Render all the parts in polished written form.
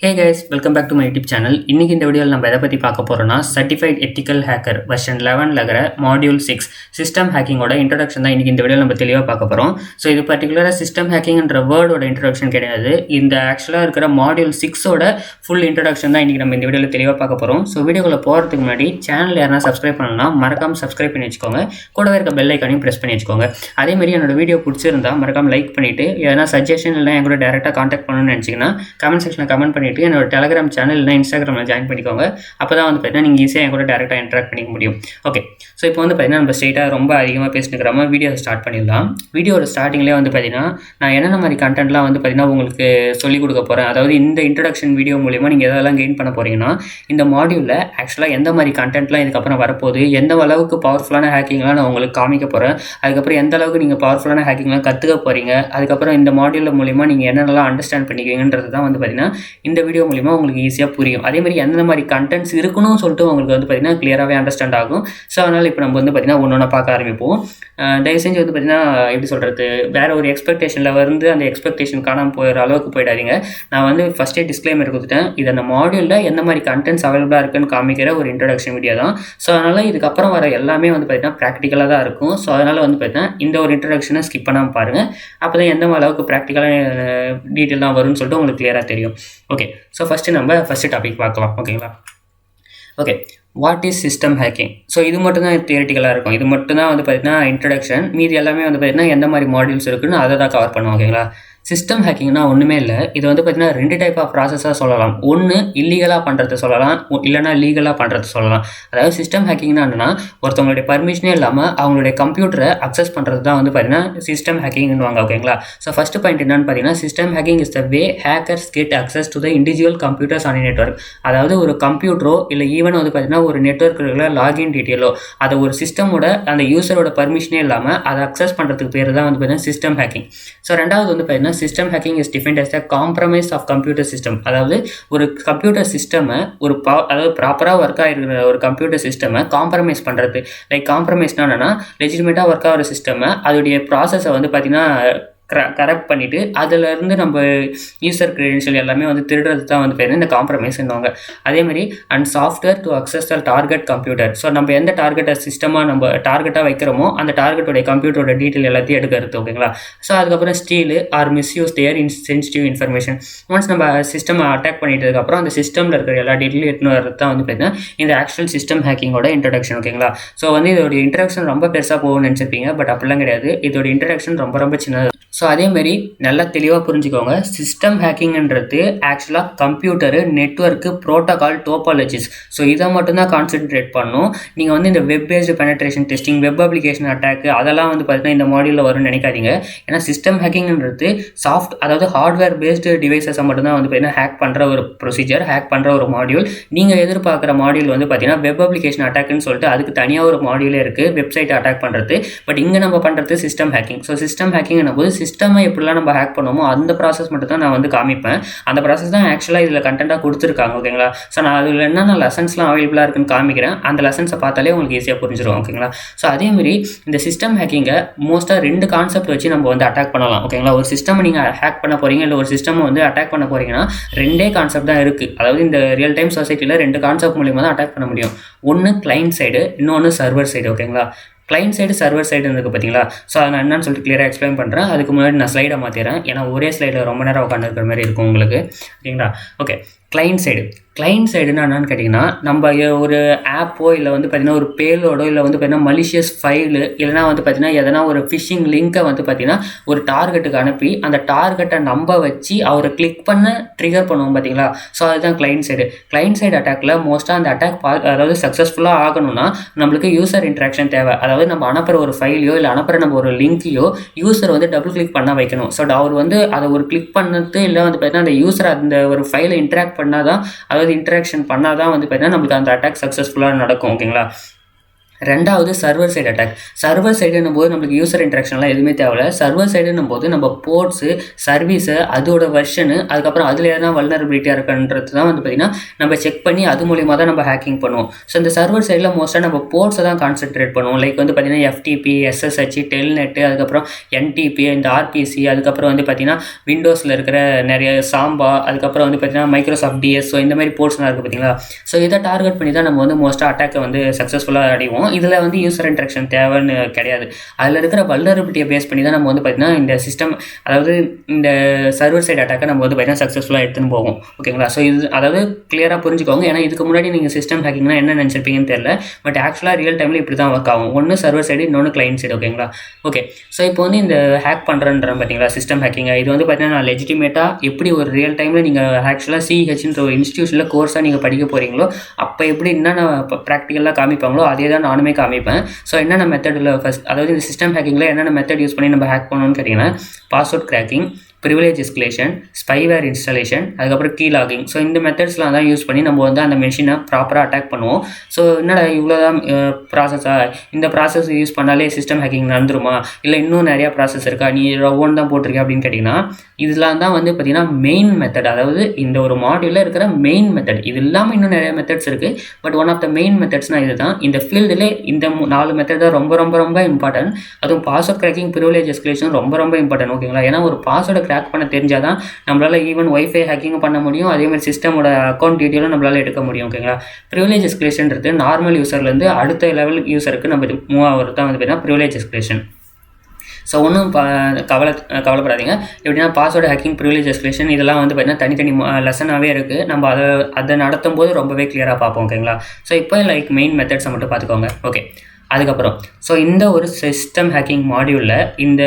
Hey guys, welcome back to my YouTube channel. இன்னைக்கு இந்த வீடியோவில் நம்ம எதை பற்றி பார்க்க போகிறோம்னா சர்டிஃபைட் எத்திக்கல் ஹேக்கர் வெர்ஷன் 11 இருக்கிற மாடியூல் 6 சிஸ்டம் ஹேக்கிங்கோட இன்ட்ரடக்ஷன் தான் இன்னைக்கு இந்த வீடியோவில் நம்ம தெளிவாக பார்க்க போகிறோம். ஸோ இது பர்டிகுலராக சிஸ்டம் ஹேக்கிங்ன்ற வேர்டோட இன்ட்ரடக்ஷன் கிடையாது. இந்த ஆக்சுவலாக இருக்கிற மாடியூல் 6ஓட ஃபுல் இன்ட்ரடக்ஷன் தான் இன்னைக்கு நம்ம இந்த வீடியோவில் தெளிவாக பார்க்க போகிறோம். ஸோ வீடியோக்குள்ள போகிறதுக்கு முன்னாடி சேனல் யாரா சப்ஸ்கிரைப் பண்ணலாம் மறக்காம சப்ஸ்கிரைப் பண்ணி வச்சுக்கோங்க. கூடவே இருக்க பெல் ஐக்கானையும் ப்ரெஸ் பண்ணி வச்சுக்கோங்க. அதேமாதிரி என்னோட வீடியோ பிடிச்சிருந்தா மறக்காம லைக் பண்ணிவிட்டு எதனா சஜஷன் இல்லை என் கூட டேரெக்டாக கான்டாக்ட் பண்ணணும்னு நினச்சிங்கன்னா கமெண்ட் செக்ஷனில் கமெண்ட் பண்ணிவிட்டு என்னோட டெலிகிராம் சேனல் இல்லை இன்ஸ்டாகிராமில் ஜாயின் பண்ணிக்கோங்க. அப்போ தான் வந்து பார்த்தீங்கன்னா நீங்கள் ஈஸியாக என் கூட டேரெக்டாக இன்ட்ராக்ட் பண்ணிக்க முடியும். ஓகே, ஸோ இப்போ வந்து பார்த்தீங்கன்னா நம்ம ஸ்ட்ரெயிட்டாக ரொம்ப அதிகமாக பேசினுக்கிறோமா வீடியோ ஸ்டார்ட் பண்ணிடலாம். வீடியோட ஸ்டார்டிங்லேயே வந்து பார்த்தீங்கன்னா நான் என்னென்ன மாதிரி கண்டென்ட்லாம் வந்து பார்த்தீங்கன்னா உங்களுக்கு சொல்லிக் கொடுக்க போகிறேன். அதாவது இந்த இன்ட்ரடக்ஷன் வீடியோ மூலிமா நீங்கள் எதெல்லாம் கெயின் பண்ண போகிறீங்கன்னா இந்த மாடியூலில் ஆக்சுவலாக எந்த மாதிரி கண்டென்ட்லாம் இதுக்கப்புறம் வரப்போகுது, எந்த அளவுக்கு பவர்ஃபுல்லான ஹேக்கிங்லாம் நான் உங்களுக்கு காமிக்க போகிறேன், அதுக்கப்புறம் எந்த அளவுக்கு நீங்கள் பவர்ஃபுல்லான ஹேக்கிங்லாம் கற்றுக்க போகிறீங்க, அதுக்கப்புறம் இந்த மாடியூல் மூலிமா நீங்கள் என்னென்னலாம் அண்டர்ஸ்டாண்ட் பண்ணிக்குவீங்கன்றது தான் வந்து பார்த்தீங்கன்னா இந்த வீடியோ மூலிமா உங்களுக்கு ஈஸியாக புரியும். அதேமாதிரி எந்த மாதிரி கண்டென்ட்ஸ் இருக்கணும்னு சொல்லிட்டு உங்களுக்கு வந்து பார்த்தீங்கன்னா கிளியராகவே அண்டர்ஸ்டாண்ட் ஆகும். ஸோ அதனால் இப்போ நம்ம வந்து பார்த்தீங்கன்னா ஒன்று பார்க்க ஆரம்பிப்போம். தயவு செஞ்சு வந்து பார்த்தீங்கன்னா எப்படி சொல்கிறது, வேறு ஒரு எக்ஸ்பெக்டேஷனில் வந்து அந்த எக்ஸ்பெக்டேஷன் காணாமல் போகிற அளவுக்கு போயிடாதீங்க. நான் வந்து ஃபஸ்ட்டே டிஸ்க்ளைமர் கொடுத்துட்டேன், இது அந்த மாடியூலில் எந்த மாதிரி கண்டென்ட்ஸ் அவைலபிளாக இருக்குன்னு காமிக்கிற ஒரு இன்ட்ரடக்ஷன் வீடியோ தான். ஸோ அதனால் இதுக்கப்புறம் வர எல்லாமே வந்து பார்த்தீங்கன்னா ப்ராக்டிக்கலாக தான் இருக்கும். ஸோ அதனால் வந்து பார்த்தீங்கன்னா இந்த ஒரு இன்ட்ரடக்ஷனை ஸ்கிப் பண்ணாமல் பாருங்கள். அப்போ தான் எந்த அளவுக்கு ப்ராக்டிக்கலான டீட்டெயிலாம் வரும்னு சொல்லிட்டு உங்களுக்கு கிளியராக தெரியும். ஓகே, ஸோ நம்ம ஃபஸ்ட்டு டாபிக் பார்க்கலாம். ஓகேங்களா? Okay, what is system hacking? So இது மட்டும் தான் தியரிட்டிக்கலாக இருக்கும். இது மட்டும் தான் வந்து பார்த்தீங்கன்னா இன்ட்ரடக்ஷன். மீதி எல்லாமே வந்து பார்த்தீங்கன்னா எந்த மாதிரி மாடியூல்ஸ் இருக்குன்னு அதை தான் கவர் பண்ணுவோம். ஓகேங்களா? சிஸ்டம் ஹேக்கிங்னா ஒன்றுமே இல்லை. இது வந்து பார்த்தீங்கன்னா 2 டைப் ஆஃப் ப்ராசஸாக சொல்லலாம். ஒன்று இல்லீகலாக பண்ணுறது சொல்லலாம், இல்லைனா லீகலாக பண்ணுறது சொல்லலாம். அதாவது சிஸ்டம் ஹேக்கிங்னா என்னன்னா ஒருத்தவங்களுடைய பர்மிஷனே இல்லாமல் அவங்களுடைய கம்ப்யூட்டரை அக்சஸ் பண்ணுறது தான் வந்து பார்த்தீங்கன்னா சிஸ்டம் ஹேக்கிங்னுவாங்க. ஓகேங்களா? ஸோ ஃபஸ்ட்டு பாயிண்ட் என்னன்னு பார்த்தீங்கன்னா system hacking is the way hackers get access to the individual computers on network. அதாவது ஒரு கம்ப்யூட்டரோ இல்லை ஈவன் வந்து பார்த்தீங்கன்னா ஒரு நெட்வொர்க் இருக்கிற லாகின் டீட்டெயிலோ அதை ஒரு சிஸ்டமோட அந்த யூசரோட பர்மிஷனே இல்லாமல் அதை அக்சஸ் பண்ணுறதுக்கு பேர் தான் வந்து பார்த்தீங்கன்னா சிஸ்டம் ஹேக்கிங். ஸோ ரெண்டாவது வந்து பார்த்தீங்கன்னா system hacking is defined as a compromise of computer system. அதாவது ஒரு கம்ப்யூட்டர் சிஸ்டமை அதாவது ப்ராப்பராக ஒர்க் ஆகிருக்கிற ஒரு கம்ப்யூட்டர் சிஸ்டமை காம்ப்ரமைஸ் பண்ணுறது. லைக் காம்ப்ரமைஸ்னா என்னன்னா லெஜிட்டிமேட்டாக ஒர்க் ஆகிற சிஸ்டமை அதோடைய ப்ராசஸை வந்து பார்த்தீங்கன்னா கரெக்ட் பண்ணிவிட்டு அதிலேருந்து நம்ம யூசர் க்ரெடென்ஷியல் எல்லாமே வந்து திருடுறது தான் வந்து பேர் இந்த காம்ப்ரமைஸ்ன்னுவாங்க. அதேமாதிரி and software to access the target computer. So நம்ம எந்த டார்கெட்டை சிஸ்டமாக நம்ம டார்கெட்டாக வைக்கிறோமோ அந்த டார்கெட்டோடைய கம்ப்யூட்டரோட டீட்டெயில் எல்லாத்தையும் எடுக்கிறது. ஓகேங்களா? ஸோ அதுக்கப்புறம் ஸ்டீலு ஆர் மிஸ்யூஸ் தேர் சென்சிட்டிவ் இன்ஃபர்மேஷன். ஒன்ஸ் நம்ம சிஸ்டம் அட்டாக் பண்ணிட்டதுக்கப்புறம் அந்த சிஸ்டமில் இருக்கிற எல்லா டீட்டெயிலும் எடுத்துன்னு வரது தான் வந்து பார்த்தீங்கன்னா இந்த ஆக்சுவல் சிஸ்டம் ஹேக்கிங்கோட இன்ட்ரடக்ஷன். ஓகேங்களா? ஸோ வந்து இதோடைய இன்ட்ரடக்ஷன் ரொம்ப பெருசாக போகும்னு நினச்சிருப்பீங்க, பட் அப்படிலாம் கிடையாது. இதோட இன்ட்ரடக்ஷன் ரொம்ப ரொம்ப சின்னது. ஸோ அதேமாரி நல்லா தெளிவாக புரிஞ்சுக்கோங்க, சிஸ்டம் ஹேக்கிங்ன்றது ஆக்சுவலாக computer, network, protocol, topologies. So இதை மட்டும்தான் கான்சென்ட்ரேட் பண்ணணும். நீங்கள் வந்து இந்த web based penetration testing, web application attack அதெல்லாம் வந்து பார்த்தீங்கன்னா இந்த மாடியூலில் வரும்னு நினைக்காதீங்க. ஏன்னா சிஸ்டம் ஹேக்கிங்ன்றது அதாவது ஹார்ட்வேர் பேஸ்டு டிவைசஸை மட்டும்தான் வந்து பார்த்தீங்கன்னா ஹேக் பண்ணுற ஒரு ப்ரொசீஜர், ஹேக் பண்ணுற ஒரு மாடியூல். நீங்கள் எதிர்பார்க்குற மாடியூல் வந்து பார்த்தீங்கன்னா வெப் அப்ளிகேஷன் அட்டாக்குன்னு சொல்லிட்டு அதுக்கு தனியாக ஒரு மாடியூலே இருக்குது, வெப்சைட் அட்டாக் பண்ணுறது. பட் இங்கே நம்ம பண்ணுறது system hacking. So system hacking போது சிஸ்டமை எப்படிலாம் நம்ம ஹேக் பண்ணுவோமோ அந்த ப்ராசஸ் மட்டும் தான் நான் வந்து காமிப்பேன். அந்த ப்ராசஸ் தான் ஆக்சுவலாக இதில் கண்டென்ட்டாக கொடுத்துருக்காங்க. ஓகேங்களா? ஸோ நான் அதில் என்னென்ன லெசன்ஸ்லாம் அவைலபிளாக இருக்குன்னு காமிக்கிறேன். அந்த லெசன்ஸை பார்த்தாலே உங்களுக்கு ஈஸியாக புரிஞ்சிடும். ஓகேங்களா? ஸோ அதேமாரி இந்த சிஸ்டம் ஹேக்கிங்கை மோஸ்ட்டாக 2 கான்செப்ட் வச்சு நம்ம வந்து அட்டாக் பண்ணலாம். ஓகேங்களா? ஒரு சிஸ்டம் நீங்கள் ஹேக் பண்ண போகிறீங்க, இல்லை ஒரு சிஸ்டம் வந்து அட்டாக் பண்ண போகிறீங்கன்னா 2 கான்செப்ட் தான் இருக்குது. அதாவது இந்த ரியல் டைம் சொசைட்டியில் 2 கான்செப்ட் மூலியமாக தான் அட்டாக் பண்ண முடியும். ஒன்று கிளைண்ட் சைடு, இன்னொன்று சர்வர் சைடு. ஓகேங்களா? கிளைண்ட் சைடு, சர்வர் சைடு இருக்குது பார்த்தீங்களா? ஸோ அதை நான் என்னன்னு சொல்லிட்டு கிளியராக எக்ஸ்பிளைன் பண்ணுறேன். அதுக்கு முன்னாடி நான் ஸ்லைடை மாற்றிடுறேன், ஏன்னா ஒரே ஸ்லைடில் ரொம்ப நேரம் உட்காந்துருக்கிற மாதிரி இருக்கும் உங்களுக்கு. ஓகேங்களா? ஓகே, கிளைண்ட் சைடுனா என்னன்னு கேட்டிங்கன்னா நம்ம ஒரு ஆப்போ இல்லை வந்து பார்த்திங்கன்னா ஒரு பேலோடோ இல்லை வந்து பார்த்திங்கன்னா மலிஷியஸ் ஃபைலு இல்லைனா வந்து பார்த்திங்கன்னா எதனா ஒரு ஃபிஷிங் லிங்க்கை வந்து பார்த்திங்கன்னா ஒரு டார்கெட்டுக்கு அனுப்பி அந்த டார்கெட்டை நம்ப வச்சு அவரை கிளிக் பண்ண ட்ரிகர் பண்ணுவோம் பார்த்தீங்களா? ஸோ அதுதான் கிளைண்ட் சைடு அட்டாக்கில் மோஸ்ட்டாக அந்த அட்டாக் அதாவது சக்ஸஸ்ஃபுல்லாக ஆகணும்னா நம்மளுக்கு யூசர் இன்ட்ராக்ஷன் தேவை. அதாவது நம்ம அனுப்புகிற ஒரு ஃபைலையோ இல்லை அனுப்புகிற நம்ம ஒரு லிங்க்கையோ யூசர் வந்து டபுள் கிளிக் பண்ண வைக்கணும். ஸோ அவர் வந்து அதை ஒரு கிளிக் பண்ணது இல்லை வந்து பார்த்திங்கன்னா அந்த யூசர் அந்த ஒரு ஃபைலை இன்ட்ராக்ட் பண்ணாதான், அதாவது இன்ட்ராக்ஷன் பண்ணாதான் வந்து பார்த்தீங்கன்னா நம்மளுக்கு அந்த அட்டாக் சக்ஸஸ்ஃபுல்லாக நடக்கும். ஓகேங்களா? ரெண்டாவது சர்வர் சைடு அட்டாக். சர்வர் சைடுன்னும் போது நம்மளுக்கு யூசர் இன்ட்ராக்ஷன்லாம் எதுவுமே தேவையில்ல. சர்வர் சைடுன்னும் போது நம்ம போர்ட்ஸு, சர்வீஸு, அதோட வெர்ஷனு, அதுக்கப்புறம் அதில் எதனா வல்னரபிலிட்டியாக இருக்குன்றது தான் வந்து பார்த்திங்கன்னா நம்ம செக் பண்ணி அது மூலிமா தான் நம்ம ஹேக்கிங் பண்ணுவோம். ஸோ இந்த சர்வர் சைடில் மோஸ்ட்டாக நம்ம போர்ட்ஸை தான் கான்சென்ட்ரேட் பண்ணுவோம். லைக் வந்து பார்த்திங்கன்னா எஃப்டிபி, எஸ்எஸ்ஹெச், டெல்நெட்டு, அதுக்கப்புறம் என்டிபி, இந்த ஆர்பிசி, அதுக்கப்புறம் வந்து பார்த்திங்கன்னா விண்டோஸில் இருக்கிற நிறைய சாம்பா, அதுக்கப்புறம் வந்து பார்த்திங்கன்னா மைக்ரோசாஃப்ட் டிஎஸ், ஸோ இந்த மாதிரி போர்ட்ஸ்லாம் இருக்குது பார்த்தீங்களா. ஸோ இதை டார்கெட் பண்ணி தான் நம்ம வந்து மோஸ்ட்டாக அட்டாக்கை வந்து சக்ஸஸ்ஃபுல்லாக அடைவோம். இதில் வந்து யூசர் இன்ட்ராக்ஷன் தேவைன்னு கிடையாது. அதில் இருக்கிற வல்னரபிலிட்டியை பேஸ் பண்ணி தான் நம்ம வந்து பார்த்திங்கன்னா இந்த சிஸ்டம், அதாவது இந்த சர்வர் சைடு அட்டாக்கை நம்ம வந்து பார்த்திங்கன்னா சக்ஸஸ்ஃபுல்லாக எடுத்துன்னு போவோம். ஓகேங்களா. ஸோ இது அதாவது கிளியராக புரிஞ்சுக்கோங்க. ஏன்னா இதுக்கு முன்னாடி நீங்கள் சிஸ்டம் ஹேக்கிங்னா என்ன நினச்சிருப்பீங்கன்னு தெரியல. பட் ஆக்சுவலாக ரியல் டைமில் இப்படி தான் ஒர்க் ஆகும். ஒன்று சர்வர் சைடு, இன்னொன்று கிளைண்ட் சைடு. ஓகேங்களா. ஓகே. ஸோ இப்போ வந்து இந்த ஹேக் பண்ணுறேன்றேன் பார்த்தீங்களா, சிஸ்டம் ஹேக்கிங். இது வந்து பார்த்தீங்கன்னா நான் லெஜிட்டிமேட்டாக எப்படி ஒரு ரியல் டைமில் நீங்கள் ஆக்சுவலாக சிஹெச்ன்ற ஒரு இன்ஸ்டியூஷனில் கோர்ஸாக நீங்கள் படிக்க போகிறீங்களோ அப்போ எப்படி என்னென்ன ப்ராக்டிக்கலாக காமிப்பாங்களோ அதே தான் நானுமே காமிப்பேன். ஸோ என்னென்ன மெத்தடில் ஃபஸ்ட், அதாவது இந்த சிஸ்டம் ஹேக்கிங்கில் என்னென்ன மெத்தட் யூஸ் பண்ணி நம்ம ஹேக் பண்ணணும்னு கேட்டிங்கன்னா, password cracking, privilege escalation, spyware installation, அதுக்கப்புறம் கீ லாகிங். ஸோ இந்த மெத்தட்ஸ்லாம் தான் யூஸ் பண்ணி நம்ம வந்து அந்த மெஷினை ப்ராப்பராக அட்டாக் பண்ணுவோம். ஸோ என்னடா இவ்வளோ தான் ப்ராசஸாக, இந்த ப்ராசஸ் யூஸ் பண்ணாலே சிஸ்டம் ஹேக்கிங் நடந்துருமா, இல்லை இன்னும் நிறையா ப்ராசஸ் இருக்கா, நீ ஒவ்வொன்று தான் போட்டிருக்கேன் அப்படின்னு கேட்டிங்கன்னா, இதெல்லாம் தான் வந்து பார்த்திங்கன்னா மெயின் மெத்தட். அதாவது இந்த ஒரு மாடியூலில் இருக்கிற மெயின் மெத்தட். இது இல்லாமல் இன்னும் நிறைய மெத்தட்ஸ் இருக்குது. But one of the main மெத்தட்ஸ்னால் இது தான். இந்த ஃபீல்டில் இந்த 4 மெத்தட் தான் ரொம்ப ரொம்ப ரொம்ப இம்பார்ட்டன்ட். அதுவும் பாஸ்வேர்ட் கிராக்கிங், ப்ரிவிலேஜ் எஸ்கலேஷன் ரொம்ப ரொம்ப இம்பார்ட்டன்ட். ஓகேங்களா. ஏன்னா ஒரு பாஸ்வேர்டை கிராக் பண்ண தெரிஞ்சால் தான் நம்மளால் ஈவன் ஒய்ஃபை ஹேக்கிங்கும் பண்ண முடியும். அதேமாதிரி சிஸ்டமோட அக்கௌண்ட் டீட்டெயிலும் நம்மளால் எடுக்க முடியும். ஓகேங்களா. ப்ரிவிலேஜ் எஸ்கலேஷன்றது நார்மல் யூசர்லேருந்து அடுத்த லெவல் யூசருக்கு நம்ம மூவ் ஆகிறது தான் வந்து பார்த்தீங்கன்னா ப்ரிவிலேஜ் எஸ்கலேஷன். ஸோ ஒன்றும் கவலைப்படாதீங்க. எப்படின்னா பாஸ்வேர்டு ஹேக்கிங், ப்ரிவிலேஜ் எஸ்கலேஷன் இதெல்லாம் வந்து பார்த்தீங்கன்னா தனித்தனி லெசனாகவே இருக்குது. நம்ம அதை நடத்தும் போது ரொம்பவே கிளியராக பார்ப்போம். ஓகேங்களா. ஸோ இப்போ லைக் மெயின் மெத்தட்ஸை மட்டும் பார்த்துக்கோங்க. ஓகே. அதுக்கப்புறம் ஸோ இந்த ஒரு சிஸ்டம் ஹேக்கிங் மாடியூலில் இந்த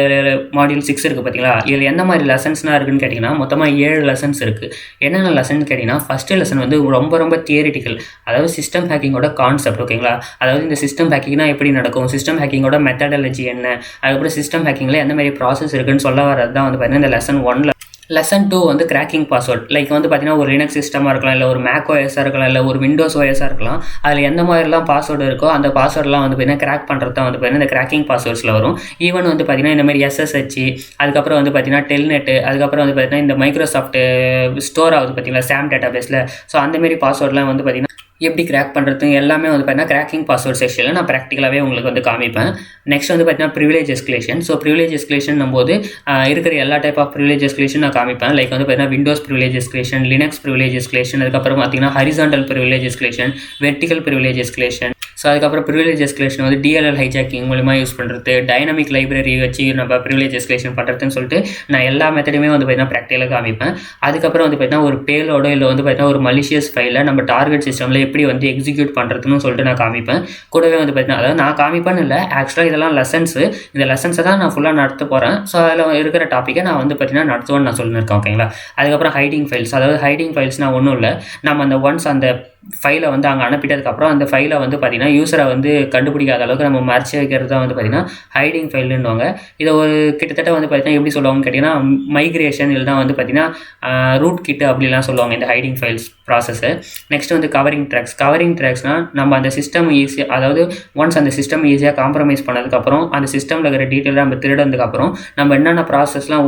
மாடியூல் 6 இருக்குது பார்த்தீங்களா. இதில் எந்த மாதிரி லெசன்ஸ்லாம் இருக்குதுன்னு கேட்டிங்கன்னா மொத்தமாக 7 லெசன்ஸ் இருக்குது. என்னென்ன லெசன் கேட்டிங்கன்னா, ஃபஸ்ட்டு லெசன் வந்து ரொம்ப ரொம்ப தியரிட்டிக்கல், அதாவது சிஸ்டம் ஹேக்கிங்கோட கான்செப்ட். ஓகேங்களா. அதாவது இந்த சிஸ்டம் ஹேக்கிங்னா எப்படி நடக்கும், சிஸ்டம் ஹேக்கிங்கோட மெத்தடாலஜி என்ன, அதுக்கப்புறம் சிஸ்டம் ஹேக்கிங்கில் எந்த மாதிரி ப்ராசஸ் இருக்குதுன்னு சொல்ல வரது தான் வந்து பார்த்தீங்கன்னா இந்த லெசன் 1. லெசன் 2 வந்து கிராக்கிங் பாஸ்வேர்ட். லைக் வந்து பார்த்தீங்கன்னா ஒரு லினக்ஸ் சிஸ்டமாக இருக்கலாம், இல்லை ஒரு மேக் ஓஎஸாக இருக்கலாம், இல்லை ஒரு விண்டோஸ் ஓஎஸாக இருக்கலாம். அதில் எந்த மாதிரிலாம் பாஸ்வேர்டு இருக்கோ அந்த பாஸ்வேர்டெலாம் வந்து பார்த்தீங்கன்னா கிராக் பண்ணுறது தான் வந்து பார்த்தீங்கன்னா இந்த கிராக்கிங் பாஸ்வேர்ட்ஸில் வரும். ஈவன் வந்து பார்த்தீங்கன்னா இந்த மாதிரி எஸ்எஸ்ஹெச், அதுக்கப்புறம் வந்து பார்த்தீங்கன்னா டெல்நெட்டு, அதுக்கப்புறம் வந்து பார்த்தீங்கன்னா இந்த மைக்ரோசாஃப்ட் ஸ்டோர் ஆகுது பார்த்தீங்களா சாம் டேட்டா பேஸில். ஸோ அந்தமாரி பாஸ்வேர்ட்லாம் வந்து பார்த்தீங்கன்னா எப்படி கிராக் பண்ணுறது எல்லாமே வந்து பார்த்தீங்கன்னா கிராக்கிங் பாஸ்வேர்ட் செக்ஷனில் நான் ப்ராக்டிக்கலாகவே உங்களுக்கு வந்து காமிப்பேன். நெக்ஸ்ட் வந்து பார்த்தீங்கன்னா privilege escalation. So privilege escalation போது இருக்கிற எல்லா டைப் ஆஃப் ப்ரிவிலேஜ் எஸ்கலேஷன் நான் காமிப்பேன். லைக் வந்து பார்த்தீங்கன்னா Windows privilege escalation, Linux privilege escalation, அதுக்கப்புறம் பார்த்தீங்கன்னா horizontal privilege escalation, vertical privilege escalation. So அதுக்கப்புறம் ப்ரிவிலேஜ் எஸ்கலேஷன் வந்து டிஎல்எல் ஹைஜாக்கிங் மூலமா யூஸ் பண்ணுறது, டைனமிக் லைப்ரரி வச்சு நம்ம ப்ரிவிலேஜ் எஸ்கலேஷன் பண்ணுறதுன்னு சொல்லிட்டு நான் எல்லா மெத்தடுமே வந்து பார்த்தீங்கன்னா ப்ராக்டிக்கலாக காமிப்பேன். அதுக்கப்புறம் வந்து பார்த்தீங்கன்னா ஒரு பேலோட இல்லை வந்து பார்த்தீங்கன்னா ஒரு மலிஷியஸ் ஃபைலை நம்ம டார்கெட் சிஸ்டமில் எப்படி வந்து எக்ஸிக்யூட் பண்ணுறதுன்னு சொல்லிட்டு நான் காமிப்பேன். கூடவே வந்து பார்த்தீங்கன்னா அதாவது நான் காமிப்பேன்னு இல்லை, ஆக்சுவலாக இதெல்லாம் லெசன்ஸு. இந்த லெசன்ஸை தான் நான் ஃபுல்லாக நடத்த போகிறேன். ஸோ அதில் இருக்கிற டாப்பிக்கை நான் வந்து பார்த்தீங்கன்னா நடத்துவேன்னு நான் சொல்லியிருக்கேன். ஓகேங்களா. அதுக்கப்புறம் ஹைடிங் ஃபைல்ஸ். அதாவது ஹைடிங் ஃபைல்ஸ்னால் ஒன்றும் இல்லை, நம்ம அந்த ஒன்ஸ் அந்த ஃபைலை வந்து அங்கே அனுப்பிட்டதுக்கப்புறம் அந்த ஃபைலை வந்து பார்த்திங்கன்னா யூஸரை வந்து கண்டுபிடிக்காத அளவுக்கு நம்ம மறைச்சி வைக்கிறது தான் வந்து பார்த்திங்கன்னா ஹைடிங் ஃபைல்னுவாங்க. இதை ஒரு கிட்டத்தட்ட வந்து பார்த்திங்கன்னா எப்படி சொல்லுவாங்கன்னு கேட்டிங்கன்னா மைக்ரேஷன் இல்லை தான் வந்து பார்த்திங்கன்னா ரூட் கிட்டு அப்படிலாம் சொல்லுவாங்க இந்த ஹைடிங் ஃபைல்ஸ் ப்ராசஸ்ஸு. நெக்ஸ்ட் வந்து கவரிங் ட்ராக்ஸ். கவரிங் ட்ராக்ஸ்னால் நம்ம அந்த சிஸ்டம் ஈஸியாக, அதாவது ஒன்ஸ் அந்த சிஸ்டம் ஈஸியாக காம்ப்ரமைஸ் பண்ணதுக்கப்புறம் அந்த சிஸ்டமில் இருக்கிற டீட்டெயிலாக நம்ம திருடதுக்கப்புறம் நம்ம என்னென்ன ப்ராசஸ்லாம்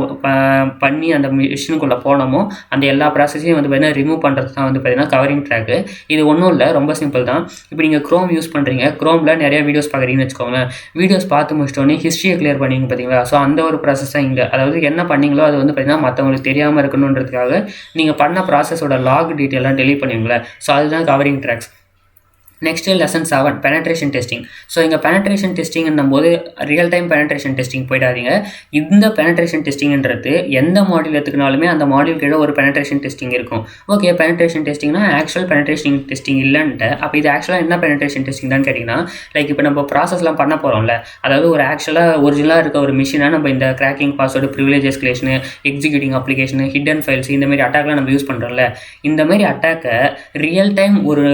பண்ணி அந்த மிஷினுக்குள்ளே போனோமோ அந்த எல்லா ப்ராசஸையும் வந்து பார்த்திங்கன்னா ரிமூவ் பண்ணுறது தான் வந்து பார்த்திங்கன்னா கவரிங் ட்ராக்கு. இது ஒன்றும் இல்லை, ரொம்ப சிம்பிள் தான். இப்போ நீங்கள் க்ரோம் யூஸ் பண்ணுறீங்க, க்ரோமில் நிறைய வீடியோஸ் பார்க்குறீங்கன்னு வச்சுக்கோங்களேன். வீடியோஸ் பார்த்து முடிச்சிட்டோன்னே ஹிஸ்ட்ரியை கிளியர் பண்ணிங்க பார்த்தீங்களா. ஸோ அந்த ஒரு ப்ராசஸ் தான் இங்கே. அதாவது என்ன பண்ணீங்களோ அது வந்து பார்த்தீங்கன்னா மற்றவங்களுக்கு தெரியாமல் இருக்கணுன்றதுக்காக நீங்கள் பண்ண ப்ராசஸோட லாக் டீட்டெயிலாம் டெலீட் பண்ணுவீங்களே. ஸோ அதுதான் covering tracks. Next lesson 7 penetration testing. So இங்கே பெனட்ரேஷன் டெஸ்டிங்கும் போது ரியல் டைம் பெனட்ரேஷன் டெஸ்டிங் போயிடாதீங்க. இந்த பெனட்ரேஷன் டெஸ்டிங்கிறது எந்த மாடியூல் எடுத்துக்கினாலுமே அந்த மாடியூல் கீழே ஒரு பெனட்ரேஷன் டெஸ்டிங் இருக்கும். ஓகே, பெனட்ரேஷன் டெஸ்டிங்னா ஆக்சுவல் பெனட்ரேஷன் டெஸ்டிங் இல்லைன்ட்டு. அப்போ இது ஆக்சுவலாக என்ன பெனட்ரேஷன் டெஸ்டிங் தான் கேட்டிங்கன்னா, லைக் இப்போ நம்ம ப்ராசஸ்லாம் பண்ண போகிறோம்ல, அதாவது ஒரு ஆக்சுவலாக ஒரிஜினலாக இருக்க ஒரு மிஷினை நம்ம இந்த cracking password, privilege escalation, executing application, hidden files இந்த மாதிரி அட்டாக்லாம் நம்ம யூஸ் பண்ணுறோம்ல. இந்த மாதிரி அட்டாக்கை ரியல் டைம் ஒரு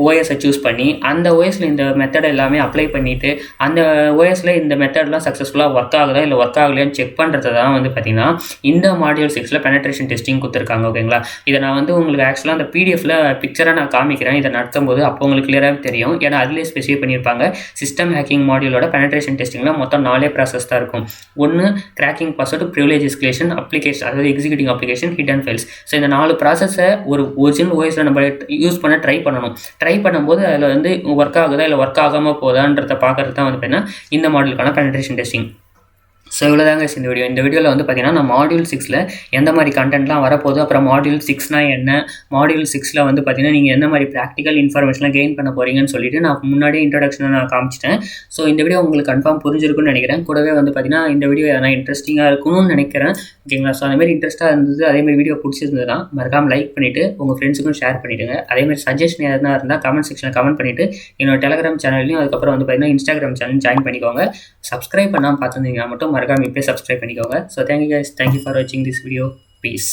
ஓஎஸை சூஸ் பண்ணி பண்ணி அந்த ஓஎஸில் இந்த மெத்தட் எல்லாமே அப்ளை பண்ணிவிட்டு அந்த ஓஎஸில் இந்த மெத்தட்லாம் சக்ஸஸ்ஃபுல்லாக ஒர்க் ஆகுதா இல்லை ஒர்க் ஆகலையான்னு செக் பண்ணுறது தான் வந்து பார்த்திங்கன்னா இந்த மாடியூல் 6 பெனட்ரேஷன் டெஸ்டிங் கொடுத்துருக்காங்க. ஓகேங்களா, இதை நான் வந்து உங்களுக்கு ஆக்சுவலாக அந்த பிடிஎஃப்ல பிக்சராக நான் காமிக்கிறேன். இதை நடத்தும் போது அப்போ உங்களுக்கு கிளியராக தெரியும். ஏன்னா அதிலே ஸ்பெசிஃபை பண்ணியிருப்பாங்க. சிஸ்டம் ஹேக்கிங் மாடியூலோட பெனட்ரேஷன் டெஸ்டிங்கில் மொத்தம் 4 ப்ராசஸ் தான் இருக்கும். ஒன்று cracking password, privilege escalation, application அதாவது executing application, hidden files. So இந்த 4 ப்ராசஸை ஒரு ஒரிஜினல் ஓஎஸில் நம்ம யூஸ் பண்ண ட்ரை பண்ணணும். ட்ரை பண்ணும்போது அதில் வந்து ஒர்க் ஆகுதா இல்லை ஒர்க் ஆகாமல் போதான்றதை பார்க்கறது தான் வந்து பார்த்தீங்கன்னா இந்த மாடியூலுக்கான பெனட்ரேஷன் டெஸ்டிங். ஸோ இவ்வளோதாங்க இந்த வீடியோ. இந்த வீடியோவில் வந்து பார்த்தீங்கன்னா நான் மாடியூல் 6 எந்த மாதிரி கண்டென்ட்லாம் வரப்போகுது, அப்புறம் மாடியூல் 6 என்ன, மாடியூல் 6 வந்து பார்த்தீங்கன்னா நீங்கள் எந்த மாதிரி ப்ராக்டிக்கல் இன்ஃபர்மேஷன்லாம் கெயின் பண்ண போகிறீங்கன்னு சொல்லிட்டு நான் முன்னாடியே இன்ட்ரடக்ஷனை நான் காமிச்சிட்டேன். ஸோ இந்த வீடியோ உங்களுக்கு கன்ஃபார்ம் புரிஞ்சிருக்குன்னு நினைக்கிறேன். கூடவே வந்து பார்த்தீங்கன்னா இந்த வீடியோ நான் இன்ட்ரெஸ்டிங்காக இருக்கணும்னு நினைக்கிறேன். ஓகேங்களா, ஸோ அதேமாதிரி இன்ட்ரெஸ்ட்டாக இருந்தது, அதேமாதிரி வீடியோ பிடிச்சிருந்ததுன்னா மறக்காமல் லைக் பண்ணிவிட்டு உங்கள் ஃப்ரெண்ட்ஸுக்கும் ஷேர் பண்ணிவிடுங்க. அதேமாதிரி சஜஷன் எதுனா இருந்தால் கமெண்ட் செக்ஷனில் கமெண்ட் பண்ணிவிட்டு என்னோட டெலிகிராம் சேனல்லையும் அதுக்கப்புறம் வந்து பார்த்தீங்கன்னா இன்ஸ்டாகிராம் சேனல் ஜாயின் பண்ணிக்கோங்க. சப்ஸ்கிரைப் பண்ணாமல் பார்த்துருந்தீங்கன்னா மட்டும் மறக்காமல் இப்போயே சப்ஸ்கிரைப் பண்ணிக்கோங்க. So thank you guys, thank you for வாட்சிங் திஸ் வீடியோ. பீஸ்.